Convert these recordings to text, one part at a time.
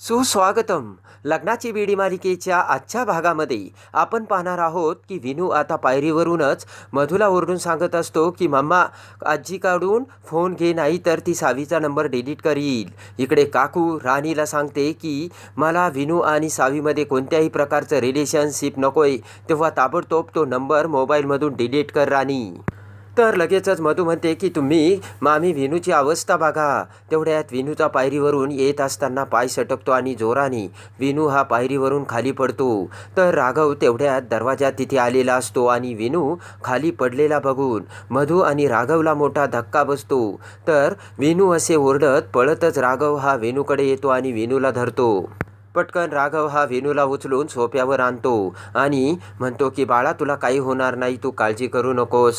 सुस्वागतम. लग्नाची बेडी मालिकेच्या आजच्या भागामध्ये आपण पाहणार आहोत की विनू आता पायरीवरूनच मधूला ओरडून सांगत असतो की मम्मा आजीकडून फोन घे, नाही तर ती सावीचा नंबर डिलीट करील. इकडे काकू राणीला सांगते की मला विनू आणि सावीमध्ये कोणत्याही प्रकारचं रिलेशनशिप नकोय, तेव्हा ताबडतोब तो नंबर मोबाईलमधून डिलीट कर राणी. तर लगेचच मधू म्हणते की तुम्ही मामी विनूची अवस्था बघा. तेवढ्यात विनूचा पायरीवरून येत असताना पाय सटकतो आणि जोराने विनू हा पायरीवरून खाली पडतो. तर राघव तेवढ्यात दरवाजात तिथे आलेला असतो आणि विनू खाली पडलेला बघून मधू आणि राघवला मोठा धक्का बसतो. तर विनू असे ओरडत पळतच राघव हा विनूकडे येतो आणि विनूला धरतो. पटकन राघव हा वेणूला उचलून सोफ्यावर आणतो आणि म्हणतो की बाळा, तुला काही होणार नाही, तू काळजी करू नकोस.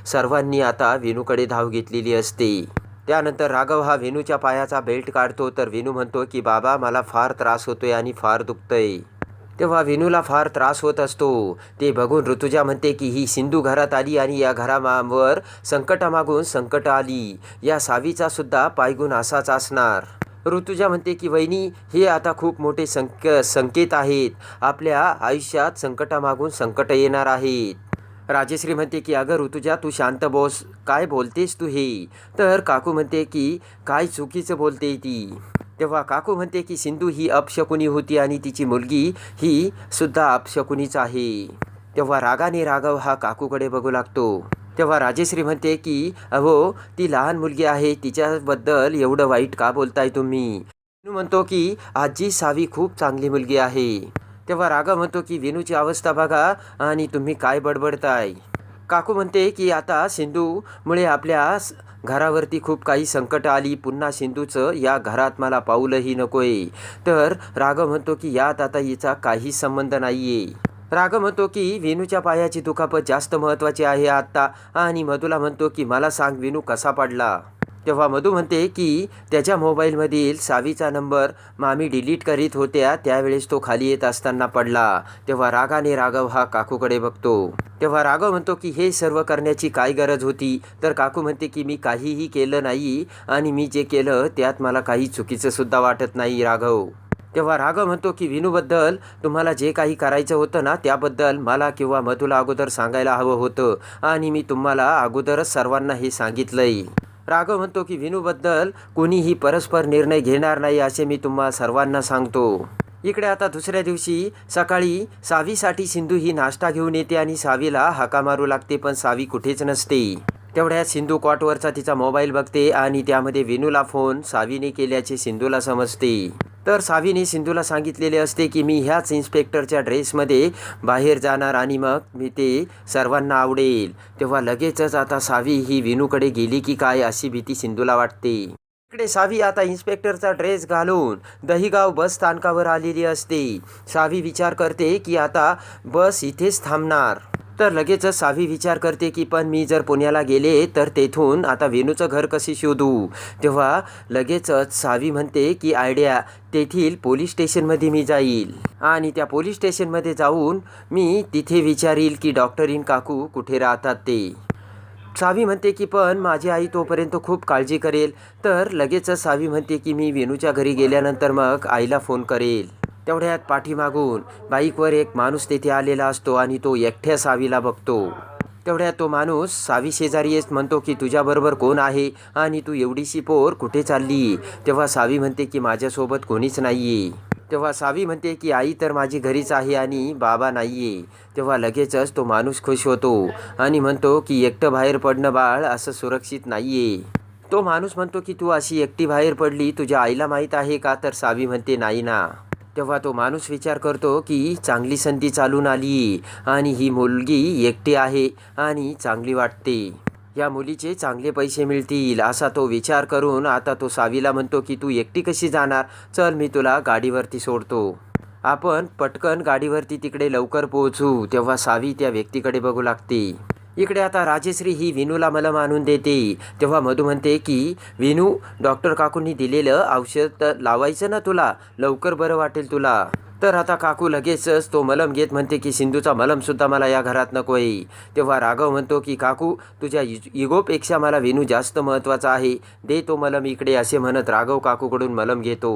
सर्वांनी आता वेणूकडे धाव घेतलेली असते. त्यानंतर राघव हा वेणूच्या पायाचा बेल्ट काढतो. तर वेणू म्हणतो की बाबा, मला फार त्रास होतोय आणि फार दुखतंय. तेव्हा वेणूला फार त्रास होत असतो. ते बघून ऋतुजा म्हणते की ही सिंधू घरात आली आणि या घरावर संकटामागून संकट आली. या सावीचा सुद्धा पायगुण असाच असणार. ऋतुजा म्हणते की वहिनी, हे आता खूप मोठे संकेत आहेत. आपल्या आयुष्यात संकटामागून संकट येणार आहेत. राजश्री म्हणते की अगं ऋतुजा, तू शांत बस, काय बोलतेस तू हे. तर काकू म्हणते की काय चुकीचं बोलते ती. तेव्हा काकू म्हणते की सिंधू ही अपशकुनी होती आणि तिची मुलगी ही सुद्धा अपशकुनीच आहे. तेव्हा रागाने राघव हा काकूकडे बघू लागतो. तेव्हा राजेश्री म्हणते की अहो, ती लहान मुलगी आहे, तिच्याबद्दल एवढं वाईट का बोलताय तुम्ही. विनू म्हणतो की आजी, सावी खूप चांगली मुलगी आहे. तेव्हा राघव म्हणतो की विनूची अवस्था बघा आणि तुम्ही काय बडबडताय. काकू म्हणते की आता सिंधूमुळे आपल्या घरावरती खूप काही संकट आली. पुन्हा सिंधूचं या घरात मला पाऊलही नकोय. तर राघव म्हणतो की यात आता हिचा काही संबंध नाहीये. राघव म्हणतो की विनूच्या पायाची दुखापत जास्त महत्त्वाची आहे आत्ता. आणि मधूला म्हणतो की मला सांग, विनू कसा पडला. तेव्हा मधू म्हणते की त्याच्या मोबाईलमधील सावीचा नंबर मामी डिलीट करीत होत्या, त्यावेळेस तो खाली येत असताना पडला. तेव्हा रागाने राघव हा काकूकडे बघतो. तेव्हा राघव म्हणतो की हे सर्व करण्याची काय गरज होती. तर काकू म्हणते की मी काहीही केलं नाही आणि मी जे केलं त्यात मला काही चुकीचं सुद्धा वाटत नाही राघव. तेव्हा राघव म्हणतो की विनूबद्दल तुम्हाला जे काही करायचं होतं ना, त्याबद्दल मला किंवा मधूला अगोदर सांगायला हवं होतं आणि मी तुम्हाला अगोदरच सर्वांना हे सांगितलंय. राघव म्हणतो की विनूबद्दल कोणीही परस्पर निर्णय घेणार नाही असे मी तुम्हा सर्वांना सांगतो. इकडे आता दुसऱ्या दिवशी सकाळी सावीसाठी सिंधू ही नाश्ता घेऊन येते आणि सावीला हाका मारू लागते, पण सावी कुठेच नसते. तेवढ्यात सिंधू कॉटवरचा तिचा मोबाईल बघते आणि त्यामध्ये विनूला फोन सावीने केल्याचे सिंधूला समजते. तर सावीने सिंधूला सांगितलेले असते की मी ह्याच इन्स्पेक्टरच्या ड्रेसमध्ये बाहेर जाणार आणि मग मी ते सर्वांना आवडेल. तेव्हा लगेचच आता सावी ही विनूकडे गेली की काय अशी भीती सिंधूला वाटते. इकडे सावी आता इन्स्पेक्टरचा ड्रेस घालून दहिगाव बस स्थानकावर आलेली असते. सावी विचार करते की आता बस इथेच थांबणार. तर लगेचच सावी विचार करते की पण मी जर पुण्याला गेले तर तेथून आता वेणूचं घर कसे शोधू. तेव्हा लगेचच सावी म्हणते की आयडिया, तेथील पोलीस स्टेशनमध्ये मी जाईल आणि त्या पोलीस स्टेशनमध्ये जाऊन मी तिथे विचारील की डॉक्टरीन काकू कुठे राहतात ते. सावी म्हणते की पण माझी आई तोपर्यंत खूप काळजी करेल. तर लगेचच सावी म्हणते की मी वेणूच्या घरी गेल्यानंतर मग आईला फोन करेल. तेवढ्यात पाठीमागून बाईकवर एक माणूस तेथे आलेला असतो आणि तो एकट्या सावीला बघतो. तेवढ्यात तो माणूस सावी शेजारी येत म्हणतो की तुझ्याबरोबर कोण आहे आणि तू एवढीशी पोर कुठे चालली. तेव्हा सावी म्हणते की माझ्यासोबत कोणीच नाहीये. तेव्हा सावी म्हणते की आई तर माझी घरीच आहे आणि बाबा नाहीये. तेव्हा लगेचच तो माणूस खुश होतो आणि म्हणतो की एकटं बाहेर पडणं बाळ असं सुरक्षित नाहीये. तो माणूस म्हणतो की तू अशी एकटी बाहेर पडली, तुझ्या आईला माहीत आहे का. तर सावी म्हणते नाही ना. तेव्हा तो माणूस विचार करतो की चांगली संधी चालून आली आणि ही मुलगी एकटी आहे आणि चांगली वाटते, या मुलीचे चांगले पैसे मिळतील असा तो विचार करून आता तो सावीला म्हणतो की तू एकटी कशी जाणार, चल मी तुला गाडीवरती सोडतो, आपण पटकन गाडीवरती तिकडे लवकर पोहोचू. तेव्हा सावी त्या व्यक्तीकडे बघू लागते. इकडे आता राजेश्री ही विनूला मलम आणून देते. तेव्हा मधू म्हणते की विनू, डॉक्टर काकूंनी दिलेलं औषध लावायचं ना तुला, लवकर बरं वाटेल तुला. तर आता काकू लगेचच तो मलम घेत म्हणते की सिंधूचा मलमसुद्धा मला या घरात नको आहे. तेव्हा राघव म्हणतो की काकू तुझ्या इगोपेक्षा मला विनू जास्त महत्त्वाचा आहे, दे तो मलम इकडे, असे म्हणत राघव काकूकडून मलम घेतो.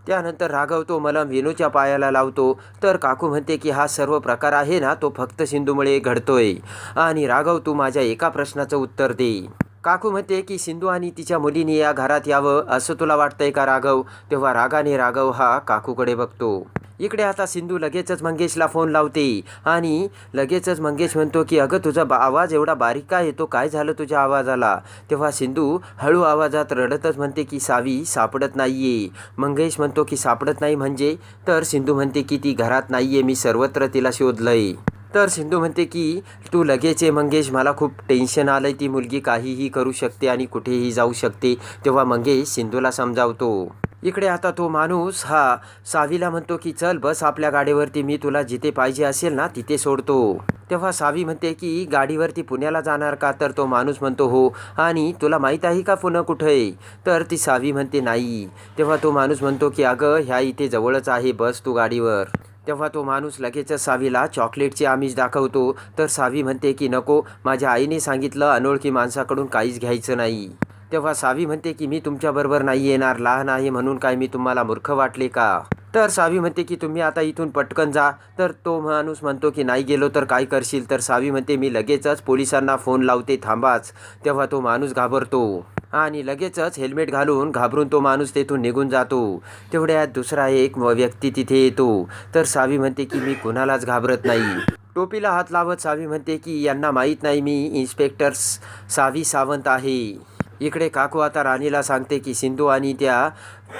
त्यानंतर राघव तो मलम विनूच्या पायाला लावतो. तर काकू म्हणते की हा सर्व प्रकार आहे ना तो फक्त सिंधूमुळे घडतोय आणि राघव तू माझ्या एका प्रश्नाचं उत्तर दे. काकू म्हणते की सिंधू आणि तिच्या मुलीने या घरात यावं असं तुला वाटतंय का राघव. तेव्हा रागाने राघव हा काकूकडे बघतो. इकडे आता सिंधू लगेचच मंगेशला फोन लावते आणि लगेचच मंगेश म्हणतो की अगं तुझा आवाज एवढा बारीक का येतो, काय झालं तुझ्या आवाजाला. तेव्हा सिंधू हळू आवाजात रडतच म्हणते की सावी सापडत नाहीये. मंगेश म्हणतो की सापडत नाही म्हणजे. तर सिंधू म्हणते की ती घरात नाहीये, मी सर्वत्र तिला शोधलंय. तर सिंधू म्हणते की तू लगेच ये मंगेश, मला खूप टेन्शन आलंय, ती मुलगी काहीही करू शकते आणि कुठेही जाऊ शकते. तेव्हा मंगेश सिंधूला समजावतो. इकडे आता तो माणूस हा सावीला म्हणतो की चल बस आपल्या गाडीवरती, मी तुला जिथे पाहिजे असेल ना तिथे सोडतो. तेव्हा सावी म्हणते की गाडीवरती पुण्याला जाणार का. तर तो माणूस म्हणतो हो, आणि तुला माहीत आहे का पुणे कुठं आहे. तर ती सावी म्हणते नाही. तेव्हा तो माणूस म्हणतो की अगं ह्या इथे जवळच आहे, बस तू गाडीवर. तेव्हा तो माणूस लगेचच सावीला चॉकलेटचे आमिष दाखवतो. तर सावी म्हणते की नको, माझ्या आईने सांगितलं अनोळखी माणसाकडून काहीच घ्यायचं नाही. तेव्हा सावी म्हणते की मी तुमच्याबरोबर नाही येणार, लहान आहे म्हणून काय मी तुम्हाला मूर्ख वाटले का. तर सावी म्हणते की तुम्ही आता इथून पटकन जा. तर तो माणूस म्हणतो की नाही गेलो तर काय करशील. तर सावी म्हणते मी लगेचच पोलिसांना फोन लावते, थांबाच. तेव्हा तो माणूस घाबरतो आणि लगेचच हेल्मेट घालून घाबरून तो माणूस तेथून निघून जातो. तेवढ्यात दुसरा एक व्यक्ती तिथे येतो. तर सावी म्हणते की मी कुणालाच घाबरत नाही. टोपीला हात लावत सावी म्हणते की यांना माहीत नाही मी इन्स्पेक्टर सावी सावंत आहे. इकडे काकू आता राणीला सांगते की सिंधू आणि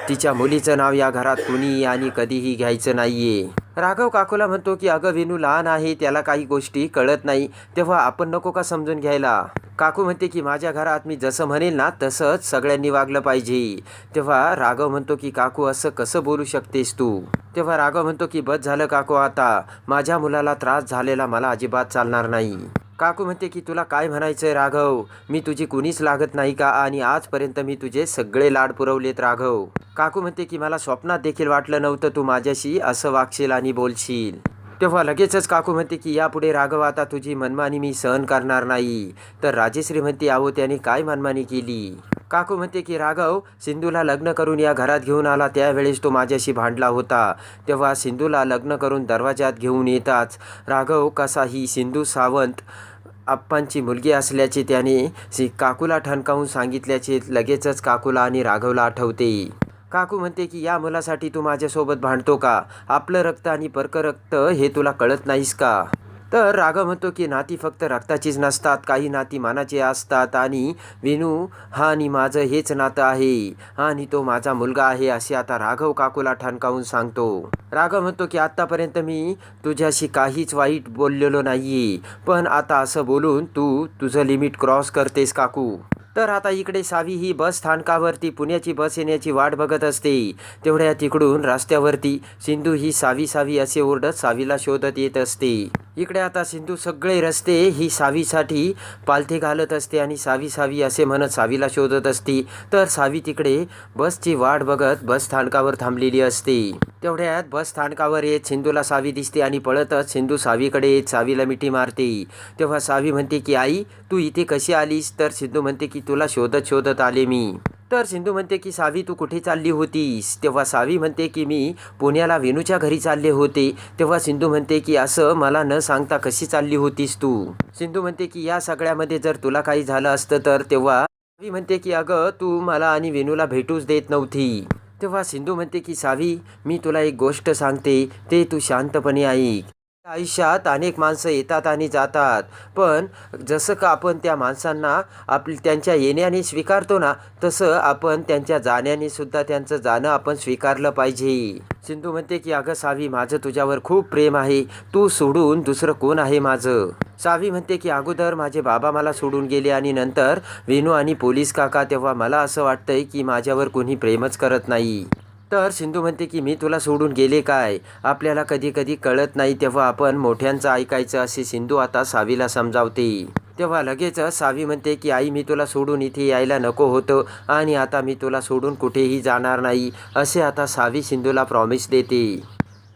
तिच्या मुलीचं नाव या घरात कुणी आणि कधीही घ्यायचं नाहीये. राघव काकूला म्हणतो की अगं विनू लहान आहे, त्याला काही गोष्टी कळत नाही, तेव्हा आपण नको का समजून घ्यायला. काकू म्हणते की माझ्या घरात मी जसं म्हणेल ना तसंच सगळ्यांनी वागलं पाहिजे. तेव्हा राघव म्हणतो की काकू असं कसं बोलू शकतेस तू. तेव्हा राघव म्हणतो की बस झालं काकू, आता माझ्या मुलाला त्रास झालेला मला अजिबात चालणार नाही. काकू म्हणते की तुला काय म्हणायचंय राघव, मी तुझी कुणीच लागत नाही का, आणि आजपर्यंत मी तुझे सगळे लाड पुरवलेत राघव. काकू म्हणते की मला स्वप्नात देखील वाटलं नव्हतं तू माझ्याशी असं वागशील आणि बोलशील. तेव्हा लगेचच काकू म्हणते की यापुढे राघव आता तुझी मनमानी मी सहन करणार नाही. तर राजेश्री म्हणते अहो त्याने काय मनमानी केली. काकू म्हणते की राघव सिंधूला लग्न करून या घरात घेऊन आला, त्यावेळेस तो माझ्याशी भांडला होता. तेव्हा सिंधूला लग्न करून दरवाजात घेऊन येताच राघव कसा ही सिंधू सावंत आप्पांची मुलगी असल्याचे त्याने काकूला ठणकावून सांगितल्याचे लगेचच काकूला आणि राघवला आठवते. काकू म्हणते की या मुलासाठी तू माझ्यासोबत भांडतो का, आपलं रक्त आणि परक रक्त हे तुला कळत नाहीस का. तर राघव म्हणतो की नाती फक्त रक्ताचीच नसतात, काही नाती मानाची असतात आणि विनू हा आणि माझं हेच नातं आहे आणि तो माझा मुलगा आहे, असे आता राघव काकूला ठणकावून सांगतो. राघव म्हणतो की आत्तापर्यंत मी तुझ्याशी काहीच वाईट बोललेलो नाहीये, पण आता असं बोलून तू तुझं लिमिट क्रॉस करतेस काकू. तर आता इकडे सावी ही बस स्थानकावरती पुण्याची बस येण्याची वाट बघत असते. तेवढ्या तिकडून रस्त्यावरती सिंधू ही सावी सावी असे ओरडत सावीला शोधत येत असते. इकडे आता सिंधू सगळे रस्ते ही सावीसाठी पालथे घालत असते आणि सावी सावी असे म्हणत सावीला शोधत असते. तर सावी तिकडे बसची वाट बघत बस स्थानकावर थांबलेली असते. तेवढ्यात बस स्थानकावर येत सिंधूला सावी दिसते आणि पळतच सिंधू सावीकडे येत सावीला मिठी मारते. तेव्हा सावी म्हणते की आई तू इथे कशी आलीस. तर सिंधू म्हणते की तुला शोधत शोधत आले मी. तर सिंधू म्हणते की सावी तू कुठे चालली होतीस. तेव्हा सावी म्हणते की मी पुण्याला विनूच्या घरी चालले होते. तेव्हा सिंधू म्हणते की असं मला न सांगता कशी चालली होतीस तू. सिंधू म्हणते की या सगळ्यामध्ये जर तुला काही झालं असतं तर. तेव्हा सावी म्हणते की अगं तू मला आणि विनूला भेटूच देत नव्हती. तेव्हा सिंधू म्हणते की सावी मी तुला एक गोष्ट सांगते, ते तू शांतपणे ऐक. आयुष्यात अनेक माणसं येतात आणि जातात, पण जसं का आपण त्या माणसांना त्यांच्या येण्याने स्वीकारतो ना, तसं आपण त्यांच्या जाण्याने सुद्धा त्यांचं जाणं आपण स्वीकारलं पाहिजे. सिंधू म्हणते की अगं सावी माझं तुझ्यावर खूप प्रेम आहे, तू सोडून दुसरं कोण आहे माझं. सावी म्हणते की अगोदर माझे बाबा मला सोडून गेले आणि नंतर विनू आणि पोलीस काका, तेव्हा मला असं वाटतंय की माझ्यावर कोणी प्रेमच करत नाही. तर सिंधू म्हणते की मी तुला सोडून गेले काय, आपल्याला कधी कधी कळत नाही, तेव्हा आपण मोठ्यांचं ऐकायचं, असे सिंधू आता सावीला समजावते. तेव्हा लगेच सावी म्हणते की आई मी तुला सोडून इथे यायला नको होतं आणि आता मी तुला सोडून कुठेही जाणार नाही, असे आता सावी सिंधूला प्रॉमिस देते.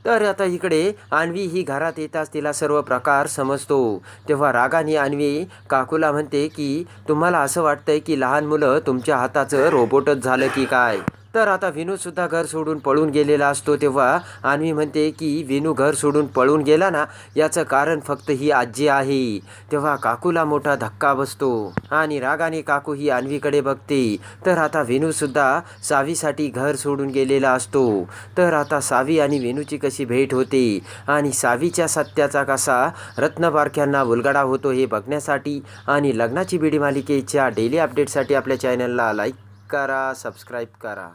तर आता इकडे अन्वी ही घरात येताच तिला सर्व प्रकार समजतो. तेव्हा रागाने अन्वी काकूला म्हणते की तुम्हाला असं वाटतंय की लहान मुलं तुमच्या हाताचं रोबोटच झालं की काय. तर आता विनूसुद्धा घर सोडून पळून गेलेला असतो. तेव्हा अन्वी म्हणते की विनू घर सोडून पळून गेला ना, याचं कारण फक्त ही आजी आहे. तेव्हा काकूला मोठा धक्का बसतो आणि रागाने काकू ही अन्वीकडे बघते. तर आता विनूसुद्धा सावीसाठी घर सोडून गेलेला असतो. तर आता सावी आणि विनूची कशी भेट होते आणि सावीच्या सत्याचा कसा रत्नबारक्यांना उलगडा होतो हे बघण्यासाठी आणि लग्नाची बीडी मालिकेच्या डेली अपडेटसाठी आपल्या चॅनलला लाईक करा, सबस्क्राईब करा.